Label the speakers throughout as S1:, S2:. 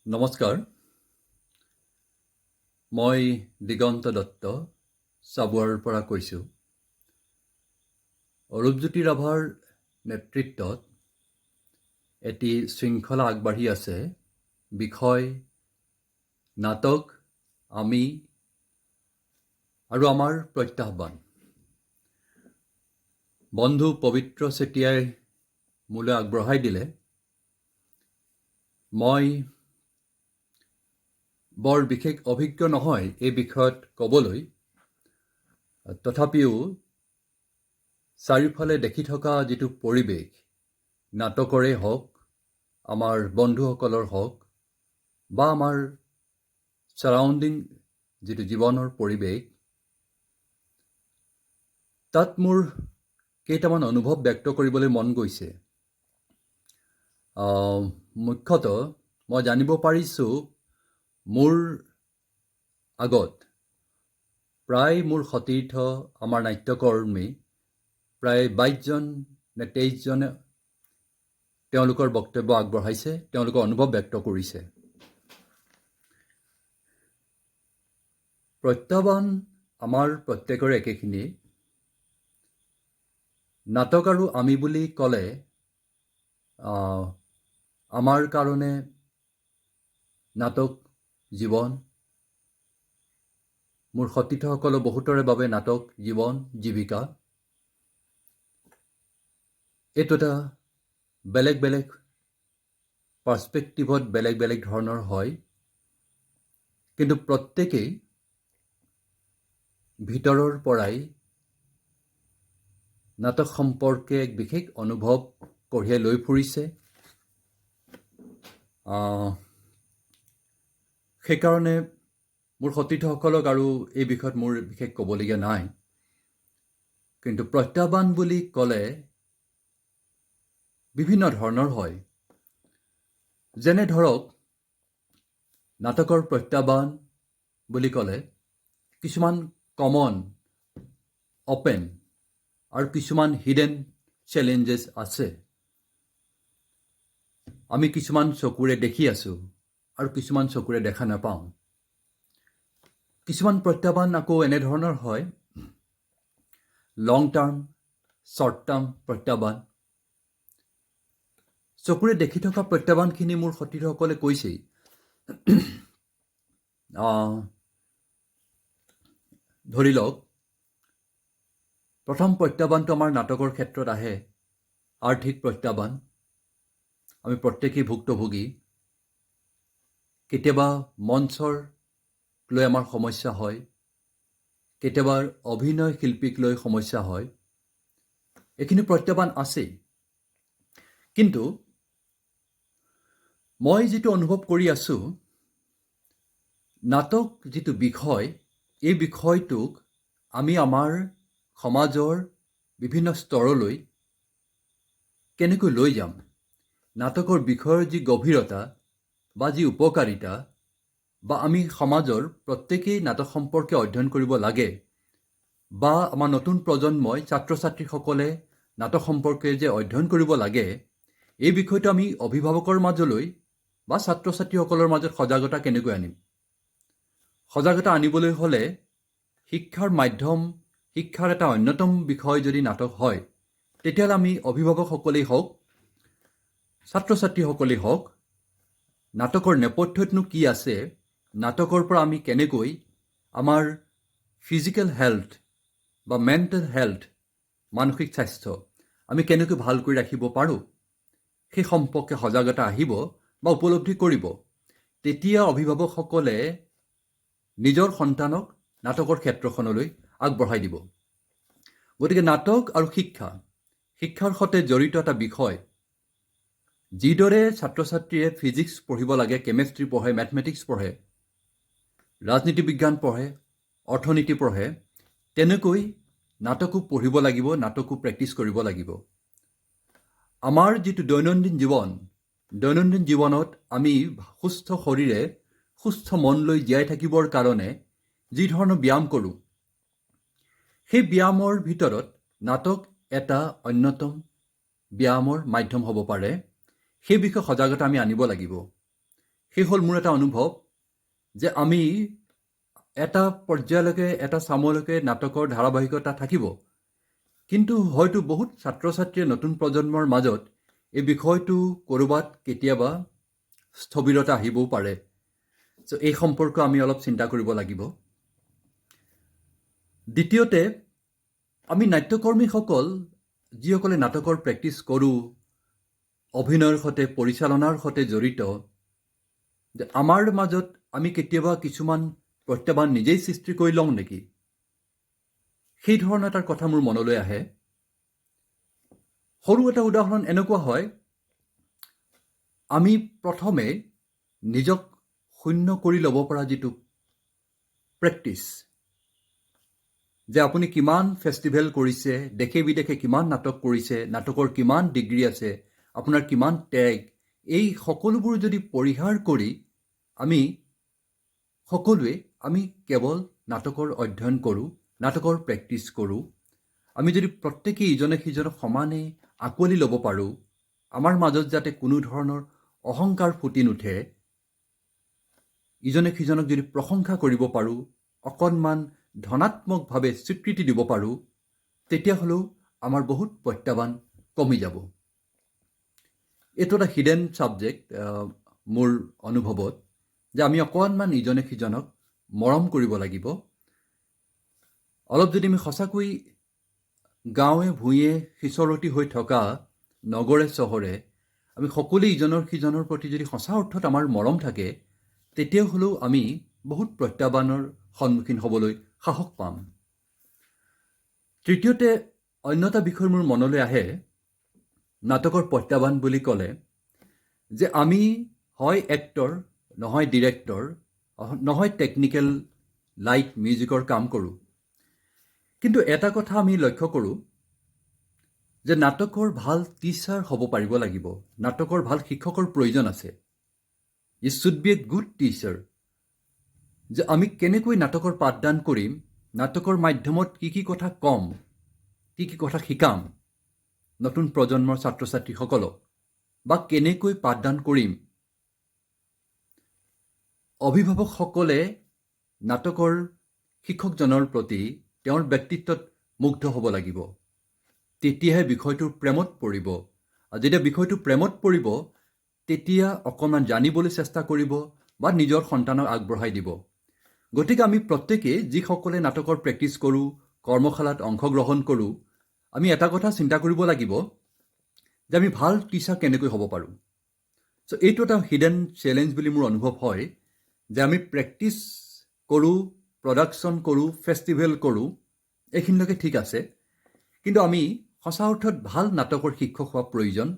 S1: নমস্কাৰ, মই দিগন্ত দত্ত চাবুৱাৰ পৰা কৈছোঁ। অৰূপজ্যোতি ৰাভাৰ নেতৃত্বত এটি শৃংখলা আগবাঢ়ি আছে। বিষয় নাটক, আমি আৰু আমাৰ প্ৰত্যাহ্বান। বন্ধু পবিত্ৰ চেতিয়াই মোলৈ আগবঢ়াই দিলে। মই বৰ বিশেষ অভিজ্ঞ নহয় এই বিষয়ত ক'বলৈ, তথাপিও চাৰিওফালে দেখি থকা যিটো পৰিৱেশ, নাটকৰে হওক, আমাৰ বন্ধুসকলৰ হওক, বা আমাৰ চাৰাউণ্ডিং যিটো জীৱনৰ পৰিৱেশ, তাত মোৰ কেইটামান অনুভৱ ব্যক্ত কৰিবলৈ মন গৈছে। মুখ্যতঃ মই জানিব পাৰিছোঁ মোৰ আগত প্ৰায় মোৰ সতীৰ্থ আমাৰ নাট্যকৰ্মী প্ৰায় 22জন নে 23জনে তেওঁলোকৰ বক্তব্য আগবঢ়াইছে, তেওঁলোকৰ অনুভৱ ব্যক্ত কৰিছে। প্ৰত্যাহ্বান আমাৰ প্ৰত্যেকৰে একেখিনি। নাটক আৰু আমি বুলি ক'লে আমাৰ কাৰণে নাটক জীৱন, মোৰ সতীৰ্থসকলৰ বহুতৰে বাবে নাটক জীৱন, জীৱিকা। এইটো এটা বেলেগ বেলেগ পাৰ্চপেক্টিভত বেলেগ বেলেগ ধৰণৰ হয়, কিন্তু প্ৰত্যেকেই ভিতৰৰ পৰাই নাটক সম্পৰ্কে এক বিশেষ অনুভৱ কঢ়িয়াই লৈ ফুৰিছে। সেইকাৰণে মোৰ সতীৰ্থসকলক আৰু এই বিষয়ত মোৰ বিশেষ ক'বলগীয়া নাই। কিন্তু প্ৰত্যাহ্বান বুলি ক'লে বিভিন্ন ধৰণৰ হয়। যেনে ধৰক, নাটকৰ প্ৰত্যাহ্বান বুলি ক'লে কিছুমান কমন, অপেন আৰু কিছুমান হিডেন চেলেঞ্জেছ আছে। আমি কিছুমান চকুৰে দেখি আছোঁ আৰু কিছুমান চকুৰে দেখা নাপাওঁ। কিছুমান প্ৰত্যাহ্বান আকৌ এনেধৰণৰ হয়, লং টাৰ্ম, শ্বৰ্ট টাৰ্ম প্ৰত্যাহ্বান। চকুৰে দেখি থকা প্ৰত্যাহ্বানখিনি মোৰ সতীৰ্থসকলে কৈছেই। ধৰি লওক, প্ৰথম প্ৰত্যাহ্বানটো আমাৰ নাটকৰ ক্ষেত্ৰত আহে আৰ্থিক প্ৰত্যাহ্বান। আমি প্ৰত্যেকেই ভুক্তভোগী। কেতিয়াবা মঞ্চৰ লৈ আমাৰ সমস্যা হয়, কেতিয়াবা অভিনয় শিল্পীক লৈ সমস্যা হয়। এইখিনি প্ৰত্যাহ্বান আছেই। কিন্তু মই যিটো অনুভৱ কৰি আছোঁ, নাটক যিটো বিষয়, এই বিষয়টোক আমি আমাৰ সমাজৰ বিভিন্ন স্তৰলৈ কেনেকৈ লৈ যাম, নাটকৰ বিষয়ৰ যি গভীৰতা বা যি উপকাৰিতা, বা আমি সমাজৰ প্ৰত্যেকেই নাটক সম্পৰ্কে অধ্যয়ন কৰিব লাগে, বা আমাৰ নতুন প্ৰজন্মই ছাত্ৰ ছাত্ৰীসকলে নাটক সম্পৰ্কে যে অধ্যয়ন কৰিব লাগে, এই বিষয়টো আমি অভিভাৱকৰ মাজলৈ বা ছাত্ৰ ছাত্ৰীসকলৰ মাজত সজাগতা কেনেকৈ আনিম? সজাগতা আনিবলৈ হ'লে শিক্ষাৰ মাধ্যম, শিক্ষাৰ এটা অন্যতম বিষয় যদি নাটক হয়, তেতিয়াহ'লে আমি অভিভাৱকসকলেই হওক, ছাত্ৰ ছাত্ৰীসকলেই হওক, নাটকৰ নেপথ্যতনো কি আছে, নাটকৰ পৰা আমি কেনেকৈ আমাৰ ফিজিকেল হেল্থ বা মেণ্টেল হেল্থ, মানসিক স্বাস্থ্য আমি কেনেকৈ ভাল কৰি ৰাখিব পাৰোঁ, সেই সম্পৰ্কে সজাগতা আহিব বা উপলব্ধি কৰিব। তেতিয়া অভিভাৱকসকলে নিজৰ সন্তানক নাটকৰ ক্ষেত্ৰখনলৈ আগবঢ়াই দিব। গতিকে নাটক আৰু শিক্ষাৰ সৈতে জড়িত এটা বিষয়। যিদৰে ছাত্ৰ ছাত্ৰীয়ে ফিজিক্স পঢ়িব লাগে, কেমেষ্ট্ৰি পঢ়ে, মেথমেটিক্স পঢ়ে, ৰাজনীতি বিজ্ঞান পঢ়ে, অৰ্থনীতি পঢ়ে, তেনেকৈ নাটকো পঢ়িব লাগিব, নাটকো প্ৰেক্টিচ কৰিব লাগিব। আমাৰ যিটো দৈনন্দিন জীৱনত আমি সুস্থ শৰীৰে সুস্থ মন লৈ জীয়াই থাকিবৰ কাৰণে যি ধৰণৰ ব্যায়াম কৰোঁ, সেই ব্যায়ামৰ ভিতৰত নাটক এটা অন্যতম ব্যায়ামৰ মাধ্যম হ'ব পাৰে। সেই বিষয়ে সজাগতা আমি আনিব লাগিব। সেই হ'ল মোৰ এটা অনুভৱ যে আমি এটা পৰ্যায়লৈকে এটা চামলৈকে নাটকৰ ধাৰাবাহিকতা থাকিব, কিন্তু হয়তো বহুত ছাত্ৰ ছাত্ৰীয়ে নতুন প্ৰজন্মৰ মাজত এই বিষয়টো ক'ৰবাত কেতিয়াবা স্থবিৰতা আহিবও পাৰে। চ' এই সম্পৰ্কে আমি অলপ চিন্তা কৰিব লাগিব। দ্বিতীয়তে, আমি নাট্যকৰ্মীসকল যিসকলে নাটকৰ প্ৰেক্টিছ কৰোঁ, অভিনয়ৰ সৈতে পৰিচালনাৰ সৈতে জড়িত, যে আমাৰ মাজত আমি কেতিয়াবা কিছুমান প্ৰত্যাহ্বান নিজেই সৃষ্টি কৰি লওঁ নেকি? সেই ধৰণৰ এটা কথা মোৰ মনলৈ আহে। সৰু এটা উদাহৰণ এনেকুৱা হয়, আমি প্ৰথমে নিজক শূন্য কৰি ল'ব পৰা যিটো প্ৰেক্টিছ, যে আপুনি কিমান ফেষ্টিভেল কৰিছে, দেশে বিদেশে কিমান নাটক কৰিছে, নাটকৰ কিমান ডিগ্ৰী আছে, আপোনাৰ কিমান টেগ, এই সকলোবোৰ যদি পৰিহাৰ কৰি আমি সকলোৱে আমি কেৱল নাটকৰ অধ্যয়ন কৰোঁ, নাটকৰ প্ৰেক্টিছ কৰোঁ, আমি যদি প্ৰত্যেকেই ইজনে সিজনক সমানে আঁকোৱালি ল'ব পাৰোঁ, আমাৰ মাজত যাতে কোনো ধৰণৰ অহংকাৰ ফুটি নুঠে, ইজনে সিজনক যদি প্ৰশংসা কৰিব পাৰোঁ, অকণমান ধনাত্মকভাৱে স্বীকৃতি দিব পাৰোঁ, তেতিয়াহ'লেও আমাৰ বহুত প্ৰত্যাহ্বান কমি যাব। এইটো এটা হিডেন ছাবজেক্ট মোৰ অনুভৱত, যে আমি অকণমান ইজনে সিজনক মৰম কৰিব লাগিব। অলপ যদি আমি সঁচাকৈ গাঁৱে ভূঞে সিঁচৰতি হৈ থকা নগৰে চহৰে আমি সকলোৱে ইজনৰ সিজনৰ প্ৰতি যদি সঁচা অৰ্থত আমাৰ মৰম থাকে, তেতিয়াহ'লেও আমি বহুত প্ৰত্যাহ্বানৰ সন্মুখীন হ'বলৈ সাহস পাম। তৃতীয়তে, অন্য এটা বিষয় মোৰ মনলৈ আহে নাটকৰ প্ৰত্যাহ্বান বুলি ক'লে, যে আমি হয় এক্টৰ, নহয় ডিৰেক্টৰ, নহয় টেকনিকেল লাইট মিউজিকৰ কাম কৰোঁ, কিন্তু এটা কথা আমি লক্ষ্য কৰোঁ যে নাটকৰ ভাল টিচাৰ হ'ব পাৰিব লাগিব, নাটকৰ ভাল শিক্ষকৰ প্ৰয়োজন আছে। It should B a good teacher. যে আমি কেনেকৈ নাটকৰ পাঠদান কৰিম, নাটকৰ মাধ্যমত কি কি কথা ক'ম, কি কি কথা শিকাম নতুন প্ৰজন্মৰ ছাত্ৰ ছাত্ৰীসকলক, বা কেনেকৈ পাঠদান কৰিম। অভিভাৱকসকলে নাটকৰ শিক্ষকজনৰ প্ৰতি তেওঁৰ ব্যক্তিত্বত মুগ্ধ হ'ব লাগিব, তেতিয়াহে বিষয়টোৰ প্ৰেমত পৰিব। আৰু যেতিয়া বিষয়টো প্ৰেমত পৰিব, তেতিয়া অকণমান জানিবলৈ চেষ্টা কৰিব বা নিজৰ সন্তানক আগবঢ়াই দিব। গতিকে আমি প্ৰত্যেকেই যিসকলে নাটকৰ প্ৰেক্টিছ কৰোঁ, কৰ্মশালাত অংশগ্ৰহণ কৰোঁ, আমি এটা কথা চিন্তা কৰিব লাগিব যে আমি ভাল টিচাৰ কেনেকৈ হ'ব পাৰোঁ। চ' এইটো এটা হিডেন চেলেঞ্জ বুলি মোৰ অনুভৱ হয়, যে আমি প্ৰেক্টিছ কৰোঁ, প্ৰডাকশ্যন কৰোঁ, ফেষ্টিভেল কৰোঁ, এইখিনিলৈকে ঠিক আছে, কিন্তু আমি সঁচা অৰ্থত ভাল নাটকৰ শিক্ষক হোৱা প্ৰয়োজন।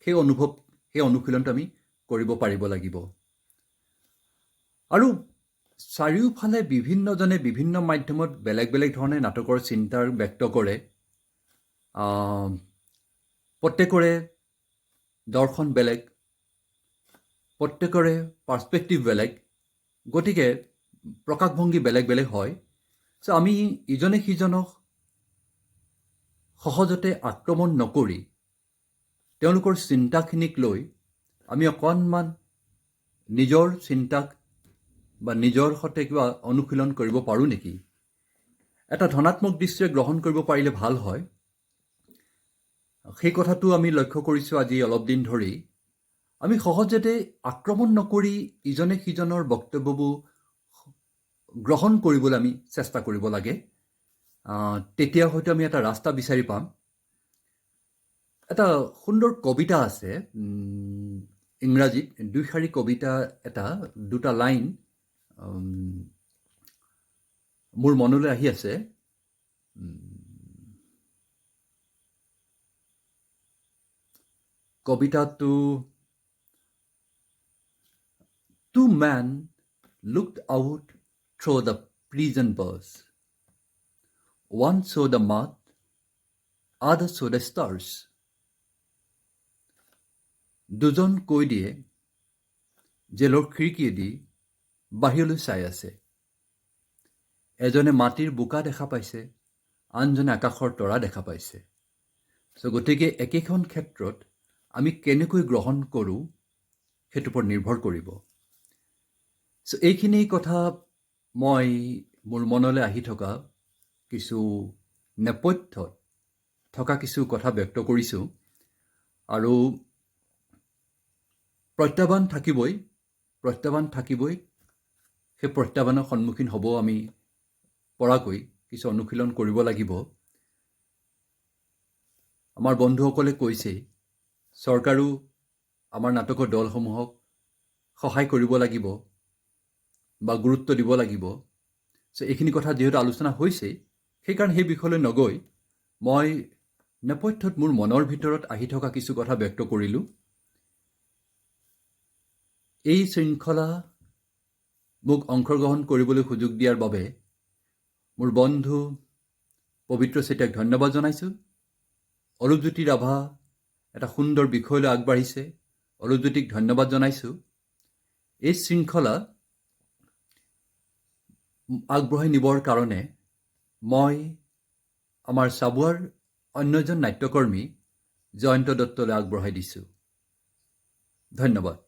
S1: সেই অনুশীলনটো আমি কৰিব পাৰিব লাগিব। আৰু চাৰিওফালে বিভিন্নজনে বিভিন্ন মাধ্যমত বেলেগ বেলেগ ধৰণে নাটকৰ চিন্তা ব্যক্ত কৰে। প্ৰত্যেকৰে দৰ্শন বেলেগ, প্ৰত্যেকৰে পাৰ্চপেক্টিভ বেলেগ, গতিকে প্ৰকাশভংগী বেলেগ বেলেগ হয়। চ' আমি ইজনে সিজনক সহজতে আক্ৰমণ নকৰি তেওঁলোকৰ চিন্তাখিনিক লৈ আমি অকণমান নিজৰ চিন্তাক বা নিজৰ সৈতে কিবা অনুশীলন কৰিব পাৰোঁ নেকি, এটা ধনাত্মক দৃষ্টিৰে গ্ৰহণ কৰিব পাৰিলে ভাল হয়। সেই কথাটো আমি লক্ষ্য কৰিছোঁ আজি অলপ দিন ধৰি। আমি সহজতে আক্ৰমণ নকৰি ইজনে সিজনৰ বক্তব্যবোৰ গ্ৰহণ কৰিবলৈ আমি চেষ্টা কৰিব লাগে। তেতিয়া হয়তো আমি এটা ৰাস্তা বিচাৰি পাম। এটা সুন্দৰ কবিতা আছে ইংৰাজীত, দুইশাৰী কবিতা এটা, দুটা লাইন মোৰ মনলৈ আহি আছে। কবিতাটো, Two men looked out through the prison bars. One saw the mud, other saw the stars. দুজন কয়দীয়ে জেলৰ খিৰিকীয়েদি বাহিৰলৈ চাই আছে। এজনে মাটিৰ বোকা দেখা পাইছে, আনজনে আকাশৰ তৰা দেখা পাইছে। চ' গতিকে একেখন ক্ষেত্ৰত আমি কেনেকৈ গ্ৰহণ কৰোঁ সেইটোৰ ওপৰত নিৰ্ভৰ কৰিব। চ' এইখিনি কথা মই মোৰ মনলৈ আহি থকা কিছু নেপথ্যত থকা কিছু কথা ব্যক্ত কৰিছোঁ। আৰু প্ৰত্যাহ্বান থাকিবই। সেই প্ৰত্যাহ্বানৰ সন্মুখীন হ'ব আমি পৰাকৈ কিছু অনুশীলন কৰিব লাগিব। আমাৰ বন্ধুসকলে কৈছে চৰকাৰো আমাৰ নাটকৰ দলসমূহক সহায় কৰিব লাগিব বা গুৰুত্ব দিব লাগিব। চ' এইখিনি কথা যিহেতু আলোচনা হৈছে, সেইকাৰণে সেই বিষয়লৈ নগৈ মই নেপথ্যত মোৰ মনৰ ভিতৰত আহি থকা কিছু কথা ব্যক্ত কৰিলোঁ। এই শৃংখলা মোক অংশগ্ৰহণ কৰিবলৈ সুযোগ দিয়াৰ বাবে মোৰ বন্ধু পবিত্ৰ চেতিয়াক ধন্যবাদ জনাইছোঁ। অৰূপজ্যোতি ৰাভা এটা সুন্দৰ বিষয়লৈ আগবাঢ়িছে, অৰূপজ্যোতিক ধন্যবাদ জনাইছোঁ। এই শৃংখলা আগবঢ়াই নিবৰ কাৰণে মই আমাৰ চাবুৱাৰ অন্য এজন নাট্যকৰ্মী জয়ন্ত দত্তলৈ আগবঢ়াই দিছোঁ। ধন্যবাদ।